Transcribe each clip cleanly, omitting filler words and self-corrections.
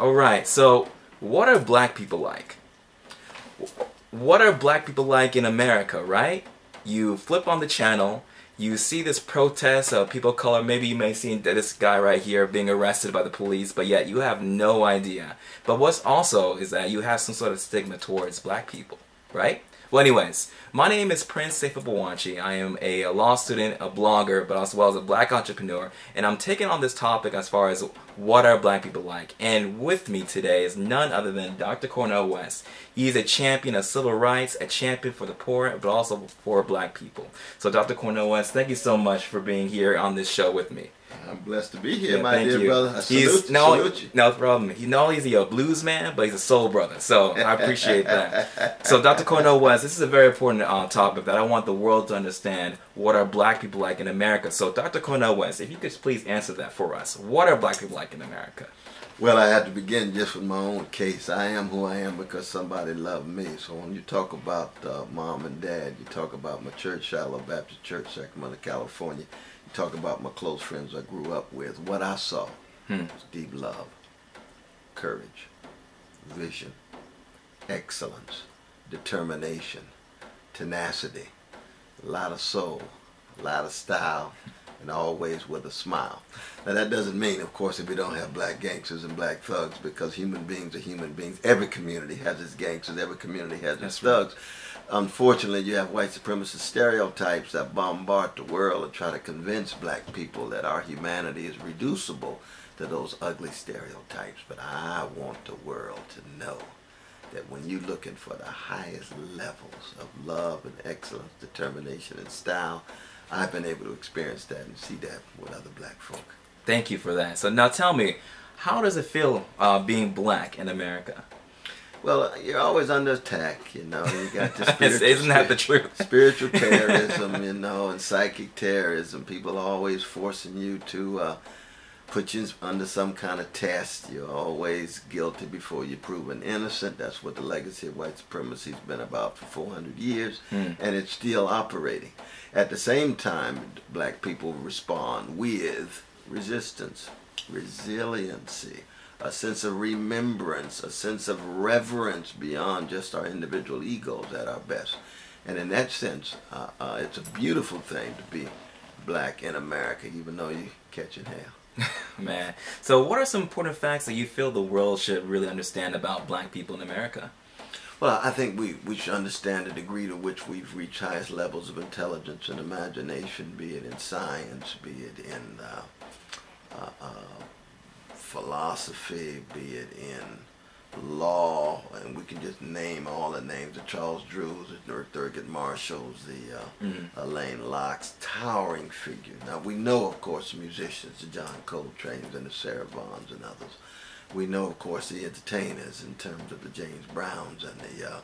Alright, so what are black people like? What are black people like in America, right? You flip on the channel, you see this protest of people of color, maybe you may see this guy right here being arrested by the police, but yet you have no idea. But what's also is that you have some sort of stigma towards black people, right? Well, anyways, my name is Prince Sefa-Boakye. I am a law student, a blogger, but as well as a black entrepreneur, and I'm taking on this topic as far as what are black people like. And with me today is none other than Dr. Cornel West. He's a champion of civil rights, a champion for the poor, but also for black people. So Dr. Cornel West, thank you so much for being here on this show with me. I'm blessed to be here, my dear brother. I salute you. No problem. He's not only a blues man, but he's a soul brother. So I appreciate that. So Dr. Cornel West, this is a very important topic that I want the world to understand. What are black people like in America? So Dr. Cornel West, if you could please answer that for us. What are black people like in America? Well, I had to begin just with my own case. I am who I am because somebody loved me. So when you talk about mom and dad, you talk about my church, Shiloh Baptist Church, Sacramento, California. Talk about my close friends I grew up with. What I saw was deep love, courage, vision, excellence, determination, tenacity, a lot of soul, a lot of style, and always with a smile. Now that doesn't mean, of course, that we don't have black gangsters and black thugs, because human beings are human beings. Every community has its gangsters, every community has its thugs. Unfortunately, you have white supremacist stereotypes that bombard the world and try to convince black people that our humanity is reducible to those ugly stereotypes. But I want the world to know that when you're looking for the highest levels of love and excellence, determination and style, I've been able to experience that and see that with other black folk. Thank you for that. So now tell me, how does it feel being black in America? Well, you're always under attack, you know. You got the spiritual, isn't that the truth? Spiritual terrorism, you know, and psychic terrorism. People are always forcing you to put you under some kind of test. You're always guilty before you're proven innocent. That's what the legacy of white supremacy has been about for 400 years, and it's still operating. At the same time, black people respond with resistance, resiliency, a sense of remembrance, a sense of reverence beyond just our individual egos at our best. And in that sense, it's a beautiful thing to be black in America, even though you're catching hell. Man. So what are some important facts that you feel the world should really understand about black people in America? Well, I think we should understand the degree to which we've reached highest levels of intelligence and imagination, be it in science, be it in philosophy, be it in law, and we can just name all the names, the Charles Drews, the Thurgood Marshalls, the Elaine Locke's, towering figure. Now we know, of course, the musicians, the John Coltrane's and the Sarah Vaughan's and others. We know, of course, the entertainers in terms of the James Browns and the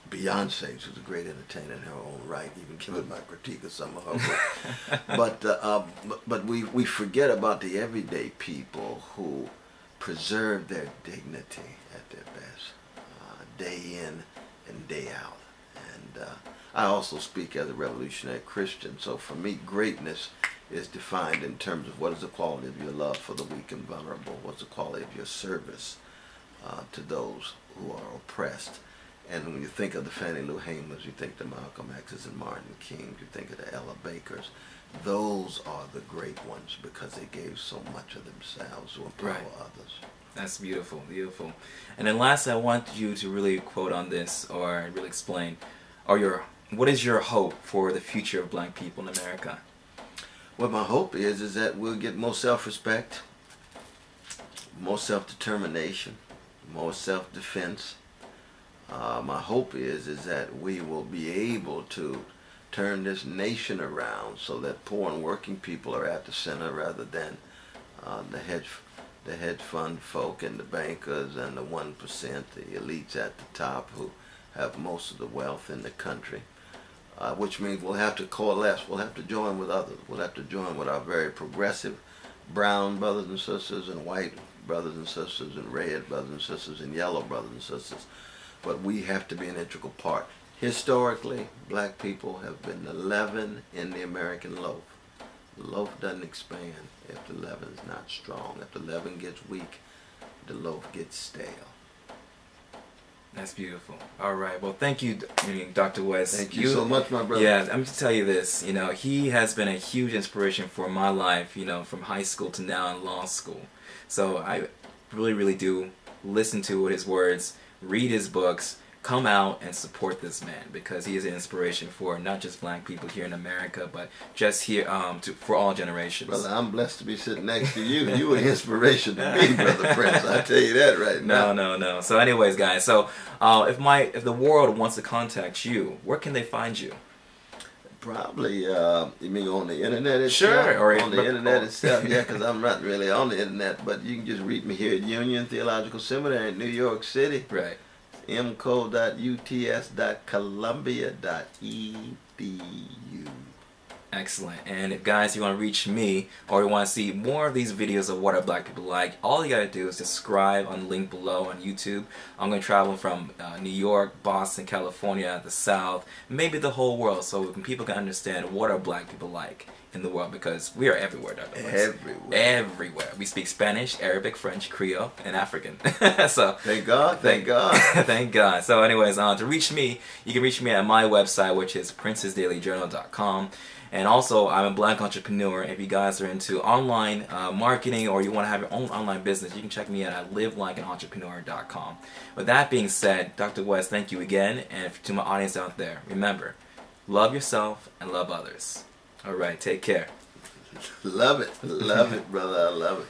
Beyonce, who's a great entertainer in her own right, even given my critique of some of her work. But we forget about the everyday people who preserve their dignity at their best, day in and day out. And I also speak as a revolutionary Christian, so for me, greatness is defined in terms of what is the quality of your love for the weak and vulnerable, what's the quality of your service to those who are oppressed. And when you think of the Fannie Lou Hamers, you think the Malcolm X's and Martin Kings, you think of the Ella Bakers. Those are the great ones because they gave so much of themselves to empower others. That's beautiful, beautiful. And then lastly, I want you to really quote on this or really explain, what is your hope for the future of black people in America? What my hope is that we'll get more self-respect, more self-determination, more self-defense. My hope is that we will be able to turn this nation around so that poor and working people are at the center rather than the hedge fund folk and the bankers and the 1%, the elites at the top who have most of the wealth in the country. Which means we'll have to coalesce, we'll have to join with others, we'll have to join with our very progressive brown brothers and sisters and white brothers and sisters and red brothers and sisters and yellow brothers and sisters. But we have to be an integral part. Historically, black people have been the leaven in the American loaf. The loaf doesn't expand if the leaven is not strong. If the leaven gets weak, the loaf gets stale. That's beautiful. All right. Well, thank you, Dr. West. Thank you so much, my brother. Yeah, I'm going to tell you this. He has been a huge inspiration for my life, from high school to now in law school. So I really, really do listen to his words, read his books, come out and support this man, because he is an inspiration for not just black people here in America, but just here for all generations. Brother, I'm blessed to be sitting next to you. You are an inspiration to me, Brother Prince. I tell you that right now. No. So anyways, guys, so if the world wants to contact you, where can they find you? Probably, you mean on the internet itself? Sure. Or on the internet itself, yeah, because I'm not really on the internet, but you can just read me here at Union Theological Seminary in New York City. Right. mco.uts.columbia.edu. Excellent. And if guys, you want to reach me, or you want to see more of these videos of what are black people like, all you gotta do is subscribe on the link below on YouTube. I'm going to travel from New York, Boston, California, the South, maybe the whole world, so people can understand what are black people like in the world, because we are everywhere, Dr. West. Everywhere. We speak Spanish, Arabic, French, Creole, and African. So thank God. Thank God. So anyways, to reach me, you can reach me at my website, which is princesdailyjournal.com. And also, I'm a black entrepreneur. If you guys are into online marketing, or you want to have your own online business, you can check me out at livelikeanentrepreneur.com. With that being said, Dr. West, thank you again. And to my audience out there, remember, love yourself and love others. All right, take care. Love it, brother. I love it.